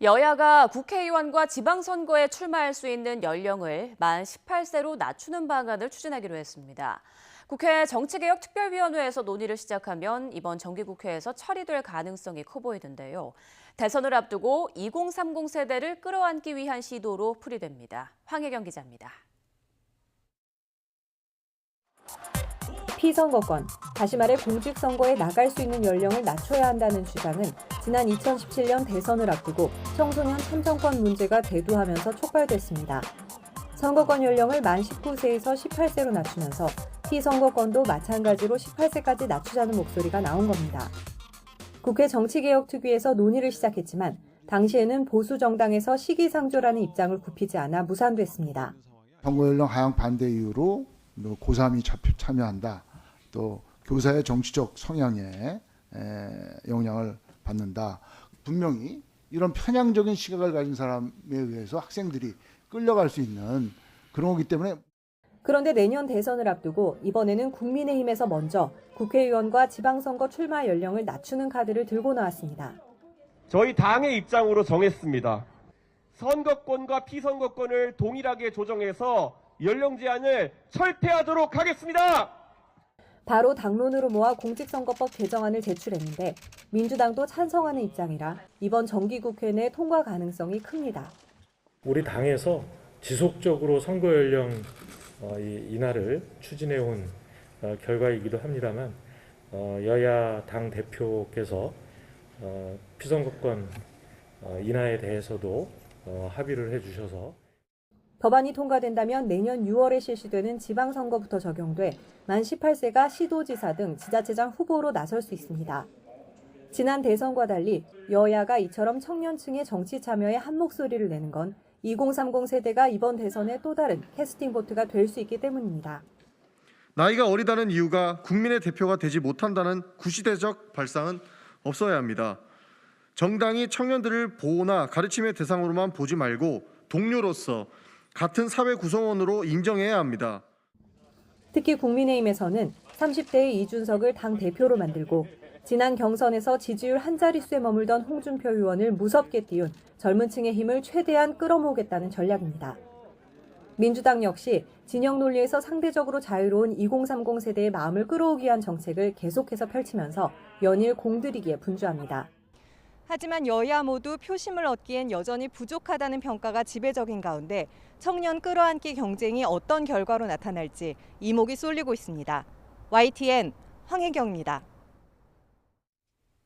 여야가 국회의원과 지방선거에 출마할 수 있는 연령을 만 18세로 낮추는 방안을 추진하기로 했습니다. 국회 정치개혁특별위원회에서 논의를 시작하면 이번 정기국회에서 처리될 가능성이 커 보이는데요. 대선을 앞두고 2030 세대를 끌어안기 위한 시도로 풀이됩니다. 황혜경 기자입니다. 피선거권, 다시 말해 공직선거에 나갈 수 있는 연령을 낮춰야 한다는 주장은 지난 2017년 대선을 앞두고 청소년 참정권 문제가 대두하면서 촉발됐습니다. 선거권 연령을 만 19세에서 18세로 낮추면서 피선거권도 마찬가지로 18세까지 낮추자는 목소리가 나온 겁니다. 국회 정치개혁특위에서 논의를 시작했지만 당시에는 보수 정당에서 시기상조라는 입장을 굽히지 않아 무산됐습니다. 선거연령 하향 반대 이유로 고3이 참여한다. 또 교사의 정치적 성향에 영향을 받는다. 분명히 이런 편향적인 시각을 가진 사람에 의해서 학생들이 끌려갈 수 있는 그런 거기 때문에. 그런데 내년 대선을 앞두고 이번에는 국민의힘에서 먼저 국회의원과 지방선거 출마 연령을 낮추는 카드를 들고 나왔습니다. 저희 당의 입장으로 정했습니다. 선거권과 피선거권을 동일하게 조정해서 연령 제한을 철폐하도록 하겠습니다. 바로 당론으로 모아 공직선거법 개정안을 제출했는데 민주당도 찬성하는 입장이라 이번 정기국회 내 통과 가능성이 큽니다. 우리 당에서 지속적으로 선거 연령 인하를 추진해온 결과이기도 합니다만 여야 당 대표께서 피선거권 인하에 대해서도 합의를 해주셔서 법안이 통과된다면 내년 6월에 실시되는 지방선거부터 적용돼 만 18세가 시도지사 등 지자체장 후보로 나설 수 있습니다. 지난 대선과 달리 여야가 이처럼 청년층의 정치 참여에 한 목소리를 내는 건 2030 세대가 이번 대선의 또 다른 캐스팅 보트가 될 수 있기 때문입니다. 나이가 어리다는 이유가 국민의 대표가 되지 못한다는 구시대적 발상은 없어야 합니다. 정당이 청년들을 보호나 가르침의 대상으로만 보지 말고 동료로서 같은 사회 구성원으로 인정해야 합니다. 특히 국민의힘에서는 30대의 이준석을 당 대표로 만들고 지난 경선에서 지지율 한 자릿수에 머물던 홍준표 의원을 무섭게 띄운 젊은 층의 힘을 최대한 끌어모으겠다는 전략입니다. 민주당 역시 진영 논리에서 상대적으로 자유로운 2030 세대의 마음을 끌어오기 위한 정책을 계속해서 펼치면서 연일 공들이기에 분주합니다. 하지만 여야 모두 표심을 얻기엔 여전히 부족하다는 평가가 지배적인 가운데 청년 끌어안기 경쟁이 어떤 결과로 나타날지 이목이 쏠리고 있습니다. YTN 황혜경입니다.